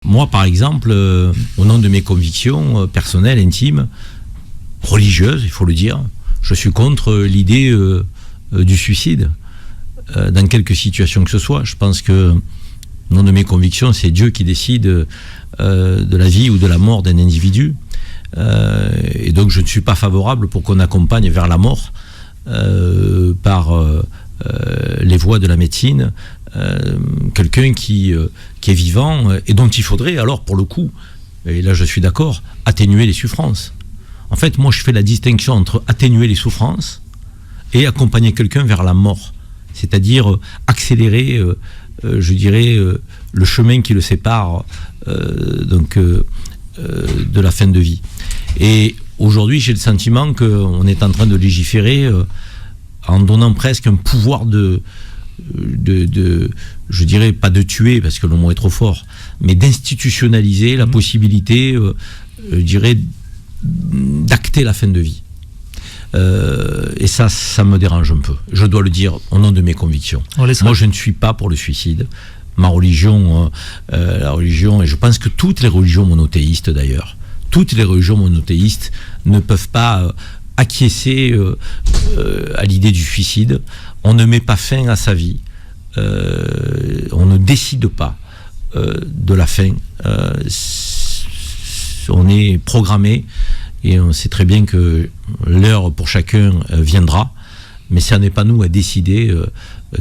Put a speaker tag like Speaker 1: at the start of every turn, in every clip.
Speaker 1: moi, par exemple, au nom de mes convictions personnelles, intimes, religieuses, il faut le dire, je suis contre l'idée du suicide dans quelque situation que ce soit. Je pense que, au nom de mes convictions, c'est Dieu qui décide de la vie ou de la mort d'un individu. Et donc, je ne suis pas favorable pour qu'on accompagne vers la mort par les voies de la médecine quelqu'un qui est vivant et dont il faudrait, alors, pour le coup, et là je suis d'accord, atténuer les souffrances. En fait, moi, je fais la distinction entre atténuer les souffrances et accompagner quelqu'un vers la mort. C'est-à-dire accélérer, je dirais, le chemin qui le sépare de la fin de vie. Et aujourd'hui, j'ai le sentiment qu'on est en train de légiférer en donnant presque un pouvoir je dirais pas de tuer, parce que le mot est trop fort, mais d'institutionnaliser la possibilité, je dirais, d'acter la fin de vie. Et ça me dérange un peu. Je dois le dire au nom de mes convictions. Moi, je ne suis pas pour le suicide. Ma religion, la religion, et je pense que toutes les religions monothéistes d'ailleurs, toutes les religions monothéistes ne peuvent pas acquiescer à l'idée du suicide. On ne met pas fin à sa vie. On ne décide pas de la fin. On est programmé et on sait très bien que l'heure pour chacun viendra, mais ça n'est pas nous à décider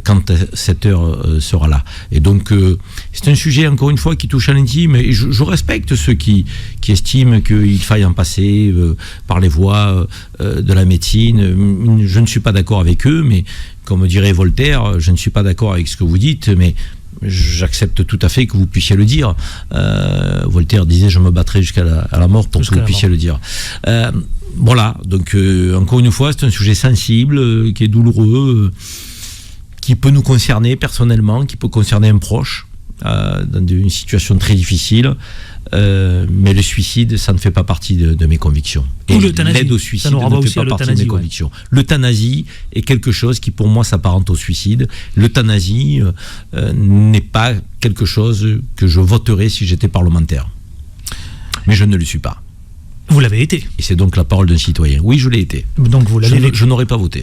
Speaker 1: quand cette heure sera là. Et donc c'est un sujet, encore une fois, qui touche à l'intime, et je respecte ceux qui estiment qu'il faille en passer par les voies de la médecine. Je ne suis pas d'accord avec eux, mais comme dirait Voltaire, je ne suis pas d'accord avec ce que vous dites, mais j'accepte tout à fait que vous puissiez le dire. Voltaire disait: je me battrai jusqu'à la mort pour que vous puissiez le dire. Voilà, donc encore une fois, c'est un sujet sensible, qui est douloureux, qui peut nous concerner personnellement, qui peut concerner un proche dans une situation très difficile, mais le suicide, ça ne fait pas partie de mes convictions. Et l'aide au suicide ne fait pas partie de mes convictions. L'euthanasie est quelque chose qui, pour moi, s'apparente au suicide. L'euthanasie n'est pas quelque chose que je voterais si j'étais parlementaire. Mais je ne le suis pas.
Speaker 2: Vous l'avez été.
Speaker 1: Et c'est donc la parole d'un citoyen. Oui, je l'ai été.
Speaker 2: Donc vous l'avez
Speaker 1: je n'aurais pas voté.